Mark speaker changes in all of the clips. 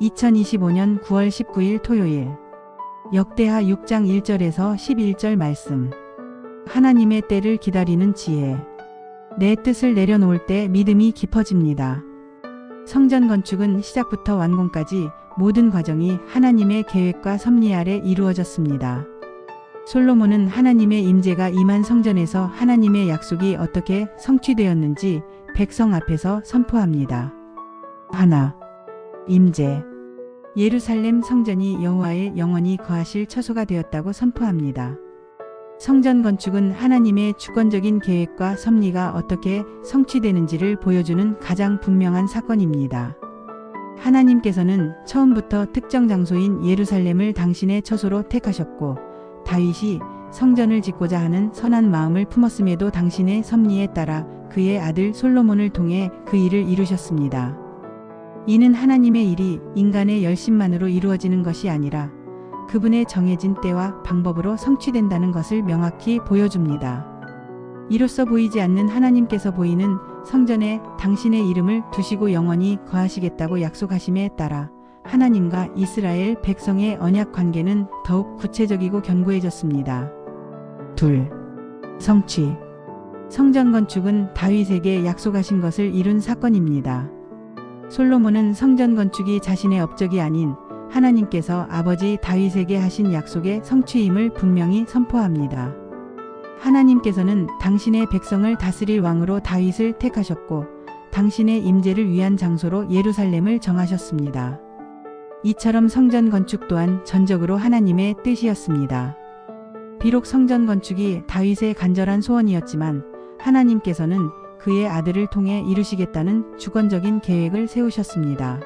Speaker 1: 2025년 9월 19일 토요일 역대하 6장 1절에서 11절 말씀. 하나님의 때를 기다리는 지혜. 내 뜻을 내려놓을 때 믿음이 깊어집니다. 성전 건축은 시작부터 완공까지 모든 과정이 하나님의 계획과 섭리 아래 이루어졌습니다. 솔로몬은 하나님의 임재가 임한 성전에서 하나님의 약속이 어떻게 성취되었는지 백성 앞에서 선포합니다. 하나. 임재. 예루살렘 성전이 여호와의 영원히 거하실 처소가 되었다고 선포합니다. 성전 건축은 하나님의 주권적인 계획과 섭리가 어떻게 성취되는지를 보여주는 가장 분명한 사건입니다. 하나님께서는 처음부터 특정 장소인 예루살렘을 당신의 처소로 택하셨고 다윗이 성전을 짓고자 하는 선한 마음을 품었음에도 당신의 섭리에 따라 그의 아들 솔로몬을 통해 그 일을 이루셨습니다. 이는 하나님의 일이 인간의 열심만으로 이루어지는 것이 아니라 그분의 정해진 때와 방법으로 성취된다는 것을 명확히 보여줍니다. 이로써 보이지 않는 하나님께서 보이는 성전에 당신의 이름을 두시고 영원히 거하시겠다고 약속하심에 따라 하나님과 이스라엘 백성의 언약 관계는 더욱 구체적이고 견고해졌습니다. 둘. 성취. 성전 건축은 다윗에게 약속하신 것을 이룬 사건입니다. 솔로몬은 성전 건축이 자신의 업적이 아닌 하나님께서 아버지 다윗에게 하신 약속의 성취임을 분명히 선포합니다. 하나님께서는 당신의 백성을 다스릴 왕으로 다윗을 택하셨고 당신의 임재를 위한 장소로 예루살렘을 정하셨습니다. 이처럼 성전 건축 또한 전적으로 하나님의 뜻이었습니다. 비록 성전 건축이 다윗의 간절한 소원이었지만 하나님께서는 그의 아들을 통해 이루시겠다는 주권적인 계획을 세우셨습니다.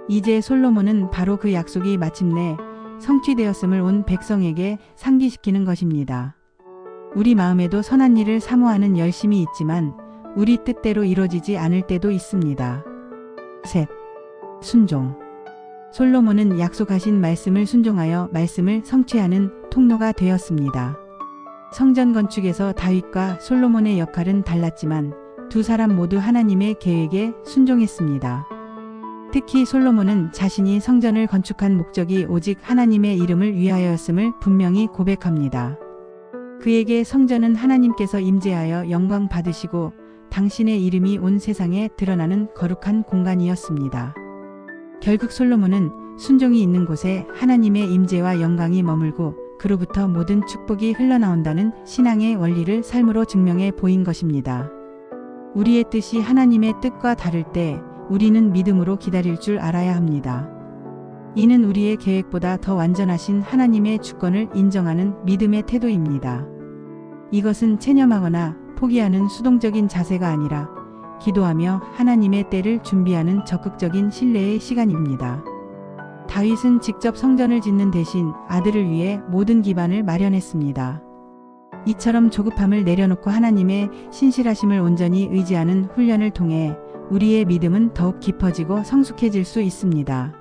Speaker 1: 이제 솔로몬은 바로 그 약속이 마침내 성취되었음을 온 백성에게 상기시키는 것입니다. 우리 마음에도 선한 일을 사모하는 열심이 있지만 우리 뜻대로 이루어지지 않을 때도 있습니다. 셋. 순종. 솔로몬은 약속하신 말씀을 순종하여 말씀을 성취하는 통로가 되었습니다. 성전 건축에서 다윗과 솔로몬의 역할은 달랐지만 두 사람 모두 하나님의 계획에 순종했습니다. 특히 솔로몬은 자신이 성전을 건축한 목적이 오직 하나님의 이름을 위하여였음을 분명히 고백합니다. 그에게 성전은 하나님께서 임재하여 영광 받으시고 당신의 이름이 온 세상에 드러나는 거룩한 공간이었습니다. 결국 솔로몬은 순종이 있는 곳에 하나님의 임재와 영광이 머물고 그로부터 모든 축복이 흘러나온다는 신앙의 원리를 삶으로 증명해 보인 것입니다. 우리의 뜻이 하나님의 뜻과 다를 때 우리는 믿음으로 기다릴 줄 알아야 합니다. 이는 우리의 계획보다 더 완전하신 하나님의 주권을 인정하는 믿음의 태도입니다. 이것은 체념하거나 포기하는 수동적인 자세가 아니라 기도하며 하나님의 때를 준비하는 적극적인 신뢰의 시간입니다. 다윗은 직접 성전을 짓는 대신 아들을 위해 모든 기반을 마련했습니다. 이처럼 조급함을 내려놓고 하나님의 신실하심을 온전히 의지하는 훈련을 통해 우리의 믿음은 더욱 깊어지고 성숙해질 수 있습니다.